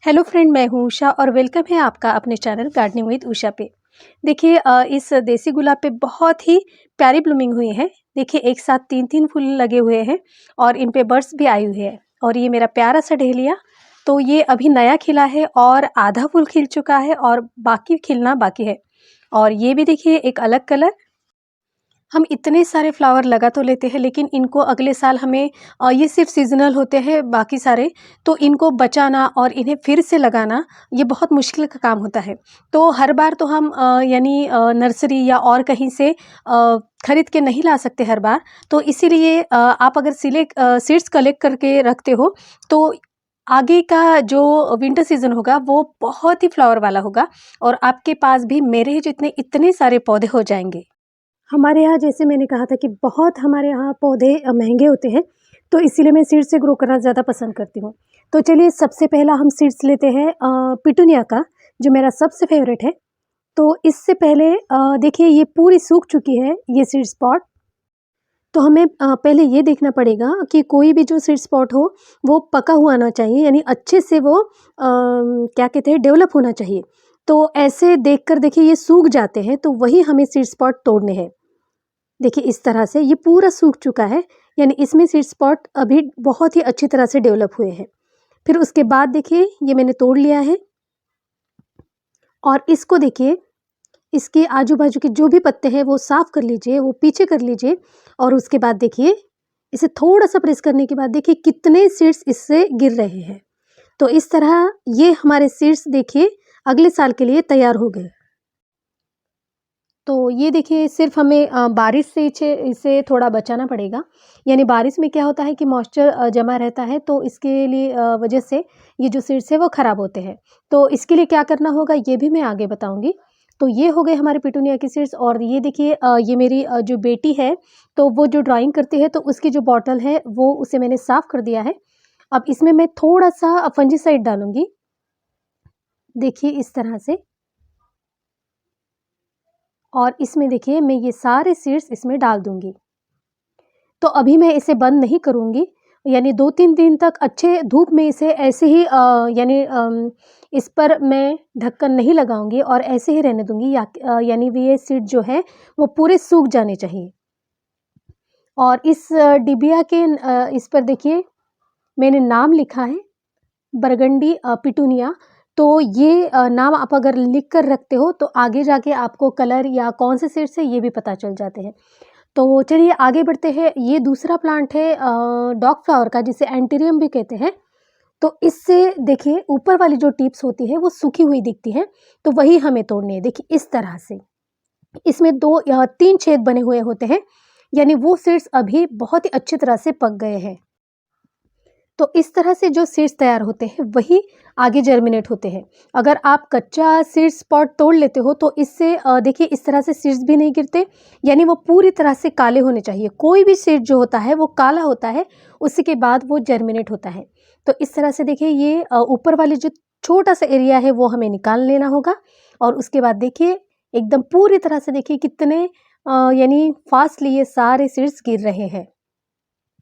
Hello friend, मैं हूँ उषा और वेलकम है आपका अपने चैनल गार्डनिंग विद उषा पे। देखिए इस देसी गुलाब पे बहुत ही प्यारी ब्लूमिंग हुई है। देखिए एक साथ 3-3 फूल लगे हुए हैं और इन पे बर्ड्स भी आई हुई है। और ये मेरा प्यारा सा डहेलिया, तो ये अभी नया खिला है और आधा फूल खिल चुका है और बाकी खिलना बाकी है। और ये भी देखिए एक अलग कलर। हम इतने सारे फ्लावर लगा तो लेते हैं लेकिन इनको अगले साल हमें ये सिर्फ सीज़नल होते हैं बाकी सारे, तो इनको बचाना और इन्हें फिर से लगाना ये बहुत मुश्किल का काम होता है। तो हर बार तो हम यानी नर्सरी या और कहीं से खरीद के नहीं ला सकते हर बार। तो इसीलिए आप अगर सीड्स कलेक्ट करके रखते हो तो आगे का जो विंटर सीज़न होगा वो बहुत ही फ्लावर वाला होगा और आपके पास भी मेरे ही जितने इतने सारे पौधे हो जाएँगे। हमारे यहाँ जैसे मैंने कहा था कि बहुत हमारे यहाँ पौधे महंगे होते हैं, तो इसीलिए मैं सीड्स से ग्रो करना ज़्यादा पसंद करती हूँ। तो चलिए सबसे पहला हम सीड्स लेते हैं पिटूनिया का, जो मेरा सबसे फेवरेट है। तो इससे पहले देखिए ये पूरी सूख चुकी है ये सीड स्पॉट। तो हमें पहले ये देखना पड़ेगा कि कोई भी जो सीड स्पॉट हो वो पका हुआ ना चाहिए, यानी अच्छे से वो क्या कहते हैं डेवलप होना चाहिए। तो ऐसे देखकर देखिए ये सूख जाते हैं, तो वही हमें सीड स्पॉट तोड़ने हैं। देखिए इस तरह से ये पूरा सूख चुका है, यानी इसमें सीड स्पॉट अभी बहुत ही अच्छी तरह से डेवलप हुए हैं। फिर उसके बाद देखिए ये मैंने तोड़ लिया है और इसको देखिए इसके आजू बाजू के जो भी पत्ते हैं वो साफ कर लीजिए, वो पीछे कर लीजिए। और उसके बाद देखिए इसे थोड़ा सा प्रेस करने के बाद देखिए कितने सीड्स इससे गिर रहे हैं। तो इस तरह ये हमारे सीड्स देखिए अगले साल के लिए तैयार हो गए। तो ये देखिए सिर्फ हमें बारिश से इसे थोड़ा बचाना पड़ेगा। यानी बारिश में क्या होता है कि मॉइस्चर जमा रहता है, तो इसके लिए वजह से ये जो सीड्स है वो ख़राब होते हैं। तो इसके लिए क्या करना होगा ये भी मैं आगे बताऊँगी। तो ये हो गए हमारे पिटूनिया के सीड्स। और ये देखिए ये मेरी जो बेटी है, तो वो जो ड्राइंग करती है तो उसकी जो बॉटल है वो उसे मैंने साफ़ कर दिया है। अब इसमें मैं थोड़ा-सा फंजीसाइड डालूँगी। देखिए इस तरह से। और इसमें देखिए मैं ये सारे सीड्स इसमें डाल दूँगी। तो अभी मैं इसे बंद नहीं करूँगी, यानी 2-3 दिन तक अच्छे धूप में इसे ऐसे ही यानी इस पर मैं ढक्कन नहीं लगाऊँगी और ऐसे ही रहने दूँगी, यानी ये सीड जो है वो पूरे सूख जाने चाहिए। और इस डिबिया के इस पर देखिए मैंने नाम लिखा है बरगंडी पिटूनिया। तो ये नाम आप अगर लिख कर रखते हो तो आगे जाके आपको कलर या कौन से सीड्स है ये भी पता चल जाते हैं। तो चलिए आगे बढ़ते हैं। ये दूसरा प्लांट है डॉग फ्लावर का, जिसे एंटीरियम भी कहते हैं। तो इससे देखिए ऊपर वाली जो टिप्स होती है वो सूखी हुई दिखती है, तो वही हमें तोड़नी है। देखिए इस तरह से इसमें 2 या 3 छेद बने हुए होते हैं, यानी वो सीड्स अभी बहुत ही अच्छी तरह से पक गए हैं। तो इस तरह से जो सीड्स तैयार होते हैं वही आगे जर्मिनेट होते हैं। अगर आप कच्चा सीड स्पॉट तोड़ लेते हो तो इससे देखिए इस तरह से सीड्स भी नहीं गिरते, यानी वो पूरी तरह से काले होने चाहिए। कोई भी सीड जो होता है वो काला होता है, उसके बाद वो जर्मिनेट होता है। तो इस तरह से देखिए ये ऊपर वाले जो छोटा सा एरिया है वो हमें निकाल लेना होगा। और उसके बाद देखिए एकदम पूरी तरह से देखिए कितने यानी फास्टली ये सारे सीड्स गिर रहे हैं।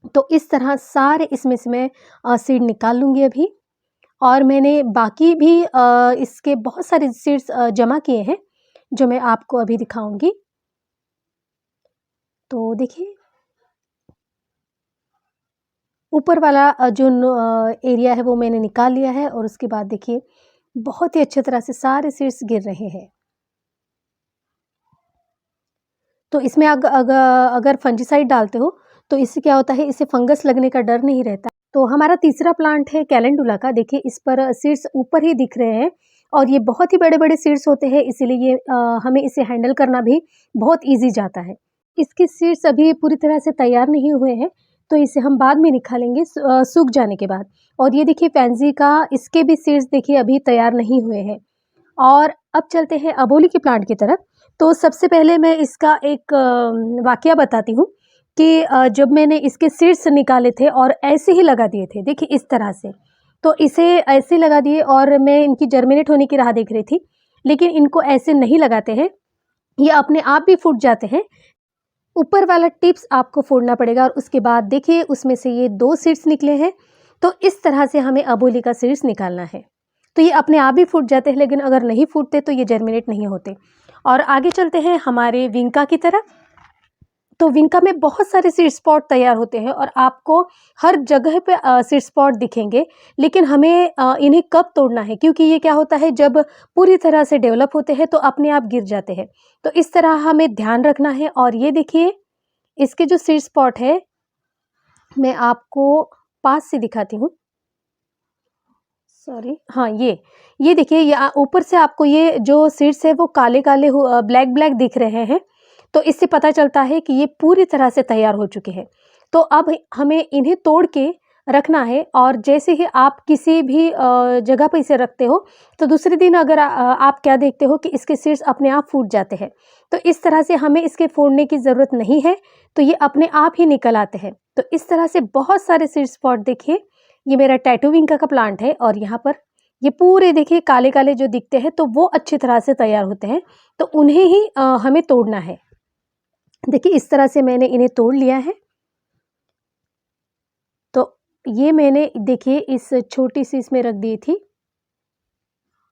तो इस तरह सारे इसमें से मैं सीड निकाल लूँगी अभी। और मैंने बाकी भी इसके बहुत सारे सीड्स जमा किए हैं, जो मैं आपको अभी दिखाऊँगी। तो देखिए ऊपर वाला जो एरिया है वो मैंने निकाल लिया है और उसके बाद देखिए बहुत ही अच्छी तरह से सारे सीड्स गिर रहे हैं। तो इसमें अगर फंजीसाइड डालते हो तो इससे क्या होता है, इससे फंगस लगने का डर नहीं रहता। तो हमारा तीसरा प्लांट है कैलेंडुला का। देखिए इस पर सीड्स ऊपर ही दिख रहे हैं और ये बहुत ही बड़े-बड़े सीड्स होते हैं, इसीलिए ये हमें इसे हैंडल करना भी बहुत ईज़ी जाता है। इसके सीड्स अभी पूरी तरह से तैयार नहीं हुए हैं, तो इसे हम बाद में निकालेंगे सूख जाने के बाद। और ये देखिए पैंसी का, इसके भी सीड्स देखिए अभी तैयार नहीं हुए हैं। और अब चलते हैं अबोली के प्लांट की तरफ। तो सबसे पहले मैं इसका एक वाकया बताती हूँ कि जब मैंने इसके सीड्स निकाले थे और ऐसे ही लगा दिए थे, देखिए इस तरह से। तो इसे ऐसे लगा दिए और मैं इनकी जर्मिनेट होने की राह देख रही थी, लेकिन इनको ऐसे नहीं लगाते हैं, ये अपने आप भी फूट जाते हैं। ऊपर वाला टिप्स आपको फोड़ना पड़ेगा और उसके बाद देखिए उसमें से ये 2 सीड्स निकले हैं। तो इस तरह से हमें अबोली का सीड्स निकालना है। तो ये अपने आप भी फूट जाते हैं, लेकिन अगर नहीं फूटते तो ये जर्मिनेट नहीं होते। और आगे चलते हैं हमारे विंका की तरफ। तो विंका में बहुत सारे सीड स्पॉट तैयार होते हैं और आपको हर जगह पे सीड स्पॉट दिखेंगे, लेकिन हमें इन्हें कब तोड़ना है, क्योंकि ये क्या होता है जब पूरी तरह से डेवलप होते हैं तो अपने आप गिर जाते हैं। तो इस तरह हमें ध्यान रखना है। और ये देखिए इसके जो सीड स्पॉट है, मैं आपको पास से दिखाती हूँ। सॉरी, हाँ, ये देखिए, ये ऊपर से आपको ये जो सीड्स है वो काले-काले ब्लैक ब्लैक दिख रहे हैं, तो इससे पता चलता है कि ये पूरी तरह से तैयार हो चुके हैं। तो अब हमें इन्हें तोड़ के रखना है, और जैसे ही आप किसी भी जगह पे इसे रखते हो, तो दूसरे दिन अगर आप क्या देखते हो कि इसके सीड्स अपने आप फूट जाते हैं। तो इस तरह से हमें इसके फोड़ने की ज़रूरत नहीं है, तो ये अपने आप ही निकल आते हैं। तो इस तरह से बहुत सारे सीड स्पॉट देखिए, ये मेरा टैटू विंका का प्लांट है, और यहाँ पर ये पूरे देखिए काले-काले जो दिखते हैं, तो वो अच्छी तरह से तैयार होते हैं, तो उन्हें ही हमें तोड़ना है। देखिए इस तरह से मैंने इन्हें तोड़ लिया है। तो ये मैंने देखिए इस छोटी-सी इसमें रख दी थी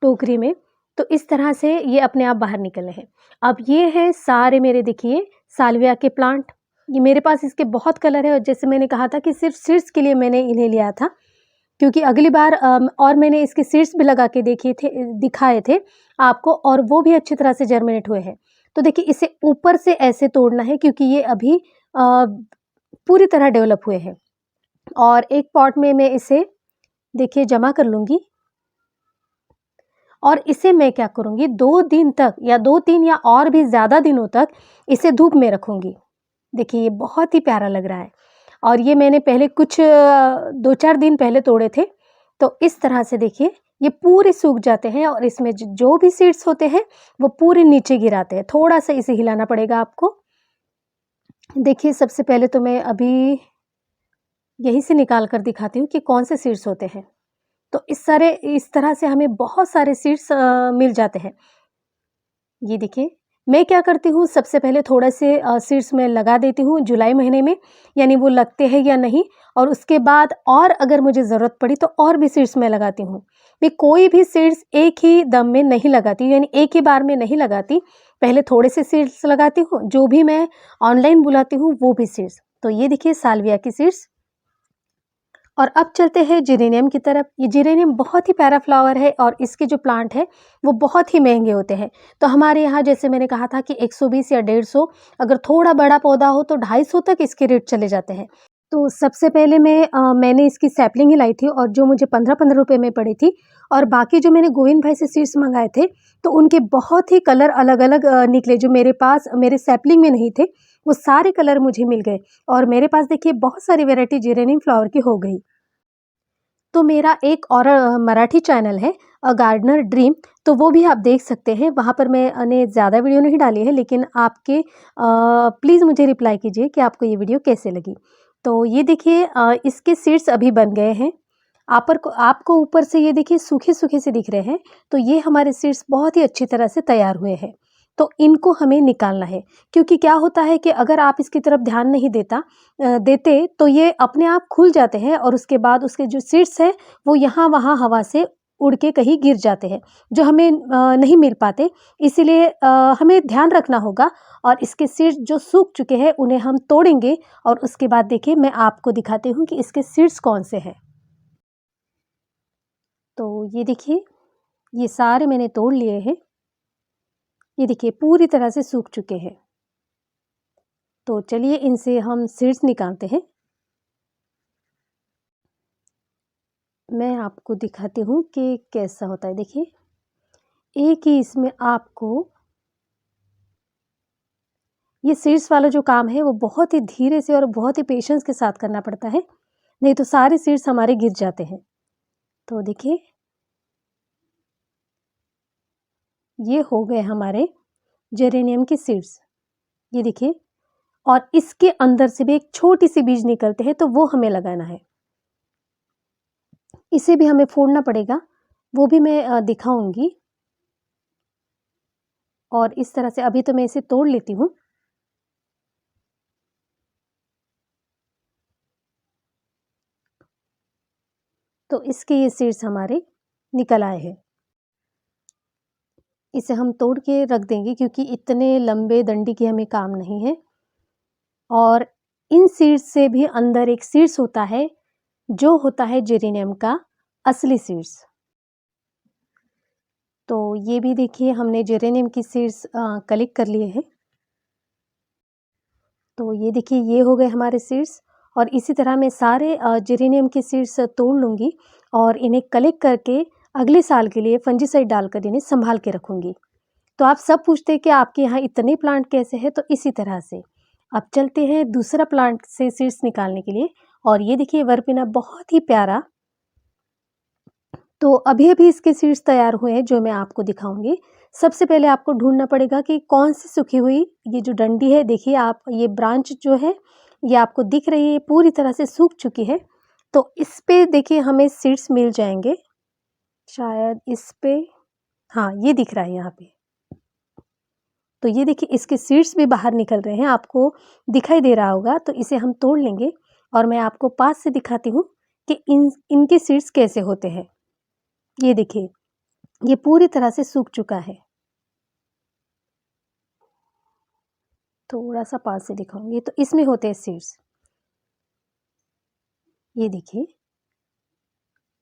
टोकरी में, तो इस तरह से ये अपने आप बाहर निकले हैं। अब ये है सारे मेरे देखिए साल्विया के प्लांट। ये मेरे पास इसके बहुत कलर है, और जैसे मैंने कहा था कि सिर्फ सीड्स के लिए मैंने इन्हें लिया था, क्योंकि अगली बार और मैंने इसके सीड्स भी लगा के दिखाए थे आपको, और वो भी अच्छी तरह से जर्मिनेट हुए हैं। तो देखिए इसे ऊपर से ऐसे तोड़ना है, क्योंकि ये अभी पूरी तरह डेवलप हुए हैं। और एक पॉट में मैं इसे देखिए जमा कर लूँगी, और इसे मैं क्या करूँगी 2 दिन तक, या 2-3 या और भी ज़्यादा दिनों तक इसे धूप में रखूँगी। देखिए ये बहुत ही प्यारा लग रहा है, और ये मैंने पहले कुछ 2-4 दिन पहले तोड़े थे। तो इस तरह से देखिए ये पूरे सूख जाते हैं, और इसमें जो भी सीड्स होते हैं वो पूरे नीचे गिराते हैं। थोड़ा-सा इसे हिलाना पड़ेगा आपको। देखिए सबसे पहले तो मैं अभी यहीं से निकाल कर दिखाती हूँ कि कौन से सीड्स होते हैं। तो इस तरह से हमें बहुत सारे सीड्स मिल जाते हैं। ये देखिए, मैं क्या करती हूँ, सबसे पहले थोड़े से सीड्स मैं लगा देती हूँ जुलाई महीने में, यानी वो लगते हैं या नहीं, और उसके बाद और अगर मुझे ज़रूरत पड़ी तो और भी सीड्स मैं लगाती हूँ। मैं कोई भी सीड्स एक ही दम में नहीं लगाती, यानी एक ही बार में नहीं लगाती। पहले थोड़े से सीड्स लगाती हूँ, जो भी मैं ऑनलाइन बुलाती हूँ वो भी सीड्स। तो ये देखिए साल्विया की सीड्स। और अब चलते हैं जेरेनियम की तरफ। ये जेरेनियम बहुत ही प्यारा फ्लावर है, और इसके जो प्लांट है वो बहुत ही महंगे होते हैं। तो हमारे यहाँ जैसे मैंने कहा था कि 120 या 150, अगर थोड़ा बड़ा पौधा हो तो 250 तक इसके रेट चले जाते हैं। तो सबसे पहले मैंने इसकी सैपलिंग ही लाई थी, और जो मुझे 15-15 रुपए में पड़ी थी, और बाकी जो मैंने गोविंद भाई से सीड्स मंगाए थे, तो उनके बहुत ही कलर अलग-अलग निकले, जो मेरे पास मेरे सैपलिंग में नहीं थे, वो सारे कलर मुझे मिल गए, और मेरे पास देखिए बहुत सारी वैरायटी जेरेनियम फ्लावर की हो गई। तो मेरा एक और मराठी चैनल है, गार्डनर ड्रीम, तो वो भी आप देख सकते हैं। वहाँ पर मैंने ज़्यादा वीडियो नहीं डाली है, लेकिन आपके प्लीज़ मुझे रिप्लाई कीजिए कि आपको ये वीडियो कैसे लगी। तो ये देखिए इसके सीड्स अभी बन गए हैं। आपको ऊपर से ये देखिए सूखे-सूखे से दिख रहे हैं, तो ये हमारे सीड्स बहुत ही अच्छी तरह से तैयार हुए हैं। तो इनको हमें निकालना है, क्योंकि क्या होता है कि अगर आप इसकी तरफ ध्यान नहीं देते तो ये अपने आप खुल जाते हैं, और उसके बाद उसके जो सीड्स हैं वो यहाँ-वहाँ हवा से उड़ के कहीं गिर जाते हैं, जो हमें नहीं मिल पाते। इसीलिए हमें ध्यान रखना होगा, और इसके सीड्स जो सूख चुके हैं उन्हें हम तोड़ेंगे, और उसके बाद देखिए मैं आपको दिखाती हूँ कि इसके सीड्स कौन से हैं। तो ये देखिए, ये सारे मैंने तोड़ लिए हैं। ये देखिए पूरी तरह से सूख चुके हैं। तो चलिए इनसे हम सीड्स निकालते हैं। मैं आपको दिखाती हूँ कि कैसा होता है। देखिए, एक ही इसमें आपको ये सीड्स वाला जो काम है वो बहुत ही धीरे से और बहुत ही पेशेंस के साथ करना पड़ता है, नहीं तो सारे सीड्स हमारे गिर जाते हैं। तो देखिए, ये हो गए हमारे जेरेनियम के सीड्स। ये देखिए, और इसके अंदर से भी एक छोटी-सी बीज निकलते हैं, तो वो हमें लगाना है। इसे भी हमें फोड़ना पड़ेगा, वो भी मैं दिखाऊँगी। और इस तरह से अभी तो मैं इसे तोड़ लेती हूँ। तो इसके ये सीड्स हमारे निकल आए हैं। इसे हम तोड़ के रख देंगे क्योंकि इतने लंबे डंडी की हमें काम नहीं है। और इन सीड्स से भी अंदर एक सीड्स होता है जो होता है जेरेनियम का असली सीड्स। तो ये भी देखिए हमने जेरेनियम की सीड्स कलेक्ट कर लिए हैं। तो ये देखिए ये हो गए हमारे सीड्स और इसी तरह मैं सारे जेरेनियम के सीड्स तोड़ लूँगी और इन्हें कलेक्ट करके अगले साल के लिए फंजीसाइड डालकर इन्हें संभाल के रखूँगी। तो आप सब पूछते हैं कि आपके यहाँ इतने प्लांट कैसे हैं, तो इसी तरह से। अब चलते हैं दूसरा प्लांट से सीड्स निकालने के लिए। और ये देखिए वर्बिना बहुत ही प्यारा। तो अभी-अभी इसके सीड्स तैयार हुए हैं जो मैं आपको दिखाऊँगी। सबसे पहले आपको ढूँढना पड़ेगा कि कौन सी सूखी हुई ये जो डंडी है, देखिए आप ये ब्रांच जो है ये आपको दिख रही है पूरी तरह से सूख चुकी है। तो इस पे देखिए हमें सीड्स मिल जाएँगे। शायद इस पे, हाँ, ये दिख रहा है यहाँ पे। तो ये देखिए इसके सीड्स भी बाहर निकल रहे हैं, आपको दिखाई दे रहा होगा। तो इसे हम तोड़ लेंगे और मैं आपको पास से दिखाती हूँ कि इनके सीड्स कैसे होते हैं। ये देखिए ये पूरी तरह से सूख चुका है। थोड़ा-सा पास से दिखाऊँगी तो इसमें होते हैं सीड्स। ये देखिए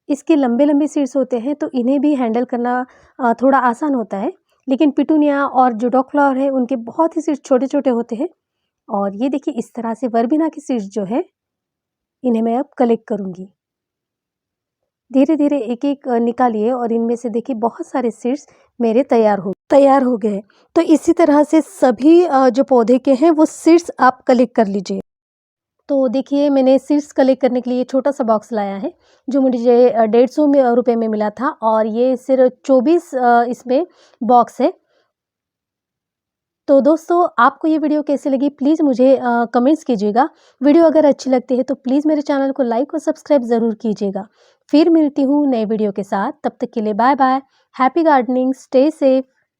इसके लंबे-लंबे सीड्स होते हैं तो इन्हें भी हैंडल करना थोड़ा आसान होता है। लेकिन पिटूनिया और जो डॉग फ्लावर है उनके बहुत ही सीड्स छोटे-छोटे होते हैं। और ये देखिए इस तरह से वर्बिना के सीड्स जो है इन्हें मैं अब कलेक्ट करूँगी। धीरे-धीरे एक-एक निकालिए और इनमें से देखिए बहुत सारे सीड्स मेरे तैयार हो गए हैं। तो इसी तरह से सभी जो पौधे के हैं वो सीड्स आप कलेक्ट कर लीजिए। तो देखिए मैंने सीड्स कलेक्ट करने के लिए छोटा-सा बॉक्स लाया है जो मुझे 150 में रुपए में मिला था और ये सिर्फ 24 इसमें बॉक्स है। तो दोस्तों आपको ये वीडियो कैसी लगी प्लीज़ मुझे कमेंट्स कीजिएगा। वीडियो अगर अच्छी लगती है तो प्लीज़ मेरे चैनल को लाइक और सब्सक्राइब ज़रूर कीजिएगा। फिर मिलती हूँ नए वीडियो के साथ, तब तक के लिए bye bye. Happy gardening, stay safe.